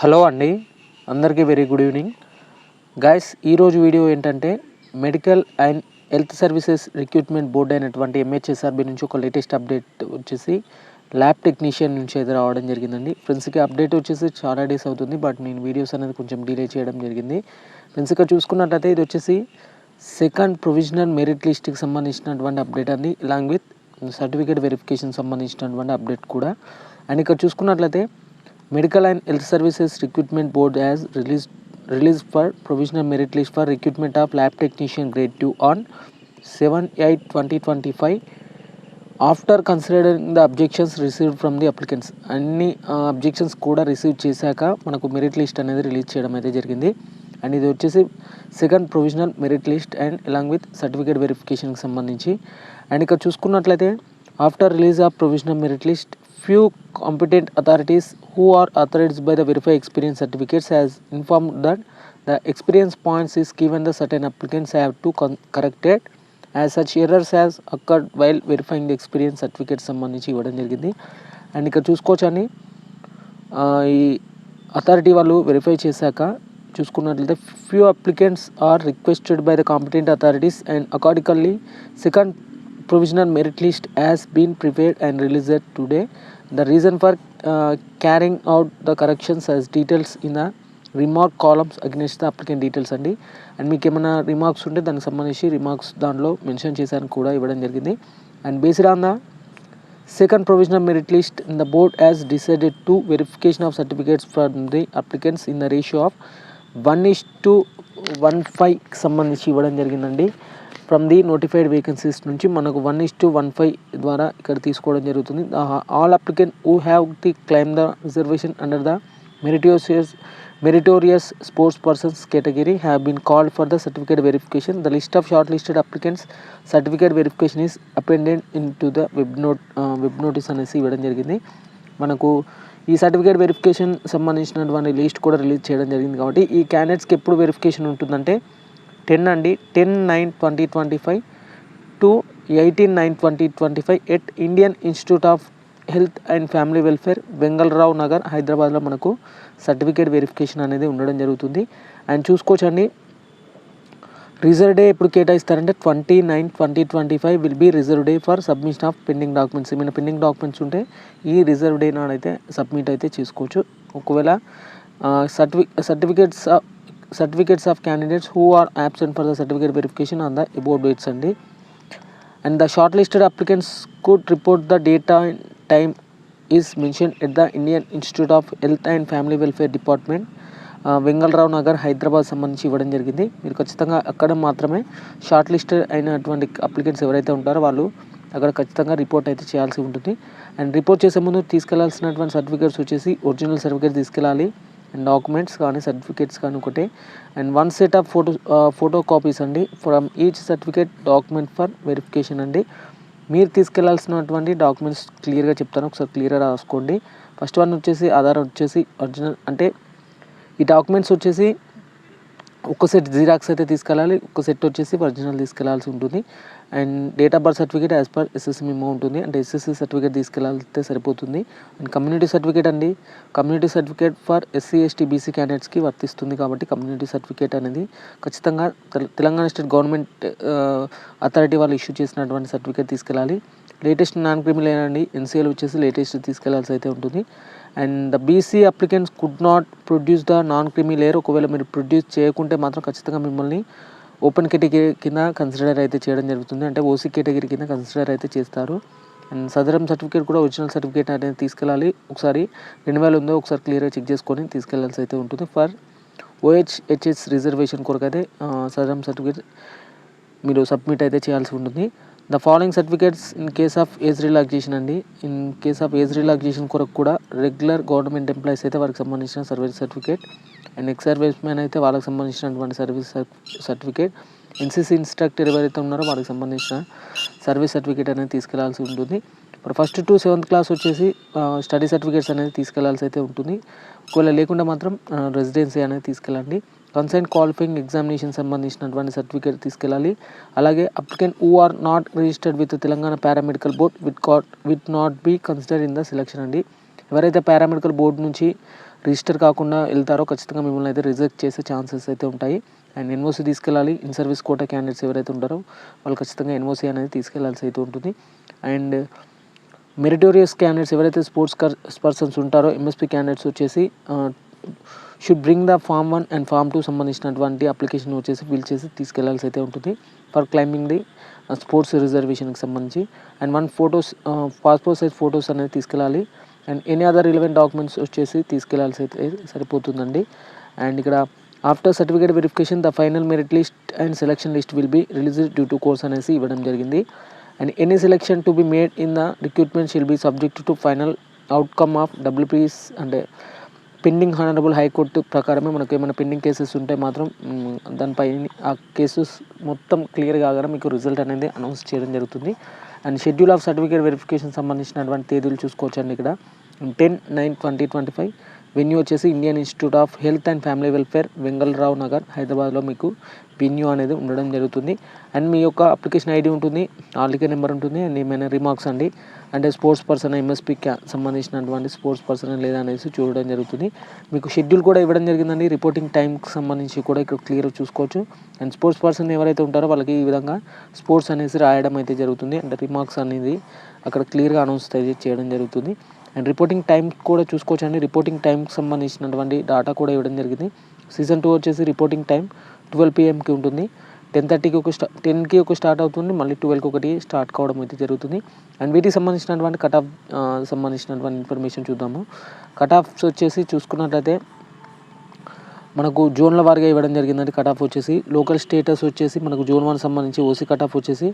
Hello అండి, అందరికీ very good evening guys. ఈరోజు వీడియో ఏంటంటే medical and health services recruitment board అయినటువంటి ఎంహెచ్ఎస్ఆర్బి నుంచి ఒక లేటెస్ట్ అప్డేట్ వచ్చేసి ల్యాబ్ టెక్నీషియన్ నుంచి అయితే రావడం జరిగిందండి. ఫ్రెండ్స్కి అప్డేట్ వచ్చేసి చాలా డేస్ అవుతుంది, బట్ నేను వీడియోస్ అనేది కొంచెం డిలే చేయడం జరిగింది. ఫ్రెండ్స్ ఇక్కడ చూసుకున్నట్లయితే ఇది వచ్చేసి సెకండ్ ప్రొవిజనల్ మెరిట్ లిస్ట్కి సంబంధించినటువంటి అప్డేట్ అండి, అలాంగ్ విత్ సర్టిఫికేట్ వెరిఫికేషన్ సంబంధించినటువంటి అప్డేట్ కూడా. అండ్ ఇక్కడ చూసుకున్నట్లయితే Medical and Health Services Recruitment Board has released for provisional merit list for recruitment of lab technician grade 2 on 7/8/2025 after considering the objections received from the applicants. అన్ని objections కూడా receive చేశాక మనకు merit list అనేది release చేయడం అయితే జరిగింది. And ఇది వచ్చేసి second provisional merit list and along with certificate వెరిఫికేషన్కి సంబంధించి. అండ్ ఇక్కడ చూసుకున్నట్లయితే after release of provisional merit list few competent authorities who are authorized by the verified experience certificates has informed that the experience points is given the certain applicants have to correct it as such errors has occurred while verifying the experience certificate సంబంధించి ఇవ్వడం జరిగింది. And ఇక్కడ చూసుకోవచ్చని ఈ authority వాళ్ళు verify చేశాక చూసుకున్నట్లయితే few applicants are requested by the competent authorities and accordingly second provisional merit list has been prepared and released today. The reason for carrying out the corrections as details in the remark columns against the applicant details అండి. And మీకు ఏమైనా remarks ఉంటే దానికి సంబంధించి remarks దానిలో mention చేశాను కూడా ఇవ్వడం జరిగింది. And based on the second provisional merit list, the board has decided to verification of certificates from the applicants in the ratio of 1:15 సంబంధించి ఇవ్వడం జరిగిందండి. ఫ్రమ్ ది నోటిఫైడ్ వేకెన్సీస్ నుంచి మనకు 1:15 ద్వారా ఇక్కడ తీసుకోవడం జరుగుతుంది. All applicant who have the claim the reservation under the meritorious sports persons category have been called for the certificate verification. The list of shortlisted applicants certificate verification is appended into the web notice అనేసి ఇవ్వడం జరిగింది. మనకు ఈ certificate verification సంబంధించినటువంటి list కూడా release చేయడం జరిగింది. కాబట్టి ఈ క్యాండిడేట్స్కి ఎప్పుడు వెరిఫికేషన్ ఉంటుందంటే 10/9/2025 to 18/9/2025 at Indian institute of health and family welfare, Bengal Rao Nagar, హైదరాబాద్లో మనకు సర్టిఫికేట్ వెరిఫికేషన్ అనేది ఉండడం జరుగుతుంది. అండ్ చూసుకోవచ్చండి, రిజర్వ్ డే ఎప్పుడు కేటాయిస్తారంటే 20/9/2025 will be reserve day for submission of pending documents. ఏమైనా పెండింగ్ డాక్యుమెంట్స్ ఉంటే ఈ రిజర్వ్ డే నాడైతే సబ్మిట్ అయితే చేసుకోవచ్చు. ఒకవేళ certificates of candidates who are absent for the certificate verification on the above dates అండి. And the shortlisted applicants could report the data and time is mentioned at the Indian Institute of Health and Family Welfare Department, బెంగళరావు Nagar, Hyderabad సంబంధించి ఇవ్వడం జరిగింది. మీరు ఖచ్చితంగా అక్కడ మాత్రమే short listed అయినటువంటి applicants ఎవరైతే ఉంటారో వాళ్ళు అక్కడ ఖచ్చితంగా రిపోర్ట్ అయితే చేయాల్సి ఉంటుంది. అండ్ రిపోర్ట్ చేసే ముందు తీసుకెళ్లాల్సినటువంటి సర్టిఫికేట్స్ వచ్చేసి ఒరిజినల్ సర్టిఫికేట్ తీసుకెళ్ళాలి, అండ్ డాక్యుమెంట్స్ కానీ సర్టిఫికేట్స్ కానీ ఒకటే. And 1 set of photo copies అండి from each certificate document for verification అండి. మీరు తీసుకెళ్లాల్సినటువంటి డాక్యుమెంట్స్ క్లియర్గా చెప్తాను, ఒకసారి క్లియర్గా రాసుకోండి. ఫస్ట్ వన్ వచ్చేసి ఆధార్ వచ్చేసి ఒరిజినల్, అంటే ఈ డాక్యుమెంట్స్ వచ్చేసి ఒక సెట్ జిరాక్స్ అయితే తీసుకెళ్ళాలి, ఒక సెట్ వచ్చేసి ఒరిజినల్ తీసుకెళ్లాల్సి ఉంటుంది. And date of birth certificate as per SSC memo ఉంటుంది, అంటే ఎస్ఎస్సి సర్టిఫికేట్ తీసుకెళ్తే సరిపోతుంది. అండ్ కమ్యూనిటీ సర్టిఫికేట్ అండి, community certificate for SC ST BC క్యాండిడేట్స్కి వర్తిస్తుంది కాబట్టి కమ్యూనిటీ సర్టిఫికేట్ అనేది ఖచ్చితంగా తెలంగాణ స్టేట్ గవర్నమెంట్ అథారిటీ వాళ్ళు ఇష్యూ చేసినటువంటి సర్టిఫికేట్ తీసుకెళ్ళాలి. లేటెస్ట్ నాన్ క్రిమి లేయర్ అండి, ఎన్సీఎల్ వచ్చేసి లేటెస్ట్ తీసుకెళ్లాల్సి అయితే ఉంటుంది. And the BC applicants could not produce the non creamy layer. ఒకవేళ మీరు ప్రొడ్యూస్ చేయకుంటే మాత్రం ఖచ్చితంగా మిమ్మల్ని ఓపెన్ కేటగిరీ కింద కన్సిడర్ అయితే చేయడం జరుగుతుంది, అంటే ఓసీ కేటగిరీ కింద కన్సిడర్ అయితే చేస్తారు. అండ్ సదరం సర్టిఫికేట్ కూడా ఒరిజినల్ సర్టిఫికేట్ అనేది తీసుకెళ్ళాలి. ఒకసారి 2000 ఉందో ఒకసారి క్లియర్గా చెక్ చేసుకొని తీసుకెళ్లాల్సి అయితే ఉంటుంది. ఫర్ ఓహెచ్హెచ్ఎస్ రిజర్వేషన్ కొరకు అయితే సదరం సర్టిఫికేట్ మీరు సబ్మిట్ అయితే చేయాల్సి ఉంటుంది. The following certificates in case of age relaxation అండి, in case of age relaxation కొరకు కూడా రెగ్యులర్ గవర్నమెంట్ ఎంప్లాయీస్ అయితే వారికి సంబంధించిన service certificate, and ex service man అయితే వాళ్ళకి సంబంధించినటువంటి సర్వీస్ సర్టిఫికేట్, ఎన్సీసీ ఇన్స్ట్రక్టర్ ఎవరైతే ఉన్నారో వాళ్ళకి సంబంధించిన సర్వీస్ సర్టిఫికేట్ అనేది తీసుకెళ్లాల్సి ఉంటుంది. ఇప్పుడు 1st to 7th క్లాస్ వచ్చేసి స్టడీ సర్టిఫికేట్స్ అనేది తీసుకెళ్లాల్సి అయితే ఉంటుంది. ఒకవేళ లేకుండా మాత్రం రెసిడెన్సీ అనేది తీసుకెళ్ళండి. కన్సైన్ క్వాలిఫైయింగ్ ఎగ్జామినేషన్ సంబంధించినటువంటి సర్టిఫికేట్ తీసుకెళ్ళాలి. అలాగే applicant who are not registered with Telangana paramedical board with not be consider in the selection అండి. ఎవరైతే పారామెడికల్ బోర్డు నుంచి రిజిస్టర్ కాకుండా వెళ్తారో ఖచ్చితంగా మిమ్మల్ని అయితే రిజెక్ట్ చేసే ఛాన్సెస్ అయితే ఉంటాయి. అండ్ ఎన్ఓసి తీసుకెళ్ళాలి. ఇన్ సర్వీస్ కోటా క్యాండిడేట్స్ ఎవరైతే ఉంటారో వాళ్ళు ఖచ్చితంగా ఎన్ఓసి అనేది తీసుకెళ్లాల్సి అయితే ఉంటుంది. అండ్ మెరిటోరియస్ క్యాండిడేట్స్ ఎవరైతే స్పోర్ట్స్ పర్సన్స్ ఉంటారో ఎంఎస్పీ క్యాండిడేట్స్ వచ్చేసి should bring the form 1 and form 2 సంబంధించినటువంటి అప్లికేషన్ వచ్చేసి ఫిల్ చేసి తీసుకెళ్లాల్సి అయితే ఉంటుంది ఫర్ క్లైమింగ్ ది స్పోర్ట్స్ రిజర్వేషన్కి సంబంధించి. And 1 photos passport size photos అనేది తీసుకెళ్ళాలి. And any other relevant documents వచ్చేసి తీసుకెళ్లాల్సి అయితే సరిపోతుందండి. అండ్ ఇక్కడ after certificate verification the final merit list and selection list will be released due to course అనేసి ఇవ్వడం జరిగింది. And any selection to be made in the recruitment షిల్ B subject to final outcome of WPS అంటే pending honourable high court ప్రకారమే మనకు ఏమైనా pending cases ఉంటే మాత్రం దానిపై ఆ కేసెస్ మొత్తం క్లియర్ కాగానే మీకు రిజల్ట్ అనేది అనౌన్స్ చేయడం జరుగుతుంది. And schedule of certificate verification సంబంధించినటువంటి తేదీలు చూసుకోవచ్చండి. ఇక్కడ 10/9/2025 వెన్యూ వచ్చేసి Indian institute of health and family welfare Vengalrao Nagar హైదరాబాద్లో మీకు వెన్యూ అనేది ఉండడం జరుగుతుంది. అండ్ మీ యొక్క అప్లికేషన్ ఐడి ఉంటుంది, ఆర్లికే నెంబర్ ఉంటుంది, అండ్ ఏమైనా రిమార్క్స్ అండి అంటే స్పోర్ట్స్ పర్సన్ ఎంఎస్పీ సంబంధించినటువంటి స్పోర్ట్స్ పర్సన్ లేదా అనేసి చూడడం జరుగుతుంది. మీకు షెడ్యూల్ కూడా ఇవ్వడం జరిగిందండి. రిపోర్టింగ్ టైంకి సంబంధించి కూడా ఇక్కడ క్లియర్ చూసుకోవచ్చు. అండ్ స్పోర్ట్స్ పర్సన్ ఎవరైతే ఉంటారో వాళ్ళకి ఈ విధంగా స్పోర్ట్స్ అనేసి రాయడం అయితే జరుగుతుంది. అండ్ రిమార్క్స్ అనేది అక్కడ క్లియర్గా అనౌన్స్ చేయడం జరుగుతుంది. అండ్ రిపోర్టింగ్ టైం కూడా చూసుకోవచ్చు అండి. రిపోర్టింగ్ టైంకి సంబంధించినటువంటి డాటా కూడా ఇవ్వడం జరిగింది. సీజన్ 2 వచ్చేసి రిపోర్టింగ్ టైం 12 PM ఉంటుంది. 10:30కి 10కి స్టార్ట్ అవుతుంది, మళ్ళీ 12కి ఒకటి స్టార్ట్ కావడం అయితే జరుగుతుంది. అండ్ వీటికి సంబంధించినటువంటి కట్ ఆఫ్ సంబంధించినటువంటి ఇన్ఫర్మేషన్ చూద్దాము. కట్ ఆఫ్స్ వచ్చేసి చూసుకున్నట్లయితే మనకు జోన్ల వారిగా ఇవ్వడం జరిగిందండి. కట్ ఆఫ్ వచ్చేసి లోకల్ స్టేటస్ వచ్చేసి మనకు జోన్ 1 సంబంధించి ఓసీ కట్ ఆఫ్ వచ్చేసి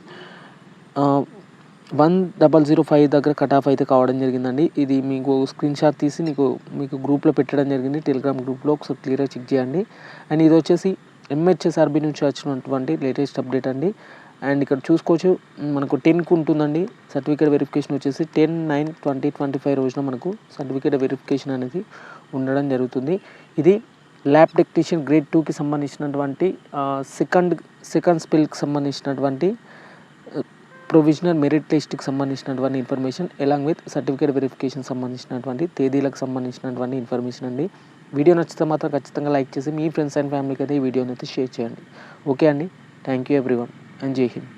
1005 దగ్గర కట్ ఆఫ్ అయితే కావడం జరిగిందండి. ఇది మీకు స్క్రీన్ షాట్ తీసి మీకు గ్రూప్లో పెట్టడం జరిగింది, టెలిగ్రామ్ గ్రూప్లో. ఒకసారి క్లియర్గా చెక్ చేయండి. అండ్ ఇది వచ్చేసి ఎంహెచ్ఎస్ఆర్బీ నుంచి వచ్చినటువంటి లేటెస్ట్ అప్డేట్ అండి. అండ్ ఇక్కడ చూసుకోవచ్చు మనకు 10కి ఉంటుందండి సర్టిఫికేట్ వెరిఫికేషన్ వచ్చేసి 10/9/2025 రోజున మనకు సర్టిఫికేట్ వెరిఫికేషన్ అనేది ఉండడం జరుగుతుంది. ఇది ల్యాబ్ టెక్నీషియన్ గ్రేడ్ 2కి సంబంధించినటువంటి సెకండ్ స్పెల్కి సంబంధించినటువంటి ప్రొవిజనల్ మెరిట్ లిస్ట్కి సంబంధించినటువంటి information along with certificate verification సంబంధించినటువంటి తేదీలకు సంబంధించినటువంటి ఇన్ఫర్మేషన్ అండి. వీడియో నచ్చితే మాత్రం ఖచ్చితంగా లైక్ చేసి మీ ఫ్రెండ్స్ అండ్ ఫ్యామిలీకి అయితే ఈ వీడియోని అయితే షేర్ చేయండి. ఓకే అండి, థ్యాంక్ యూ ఎవ్రీవన్ అండ్ జై హింద్.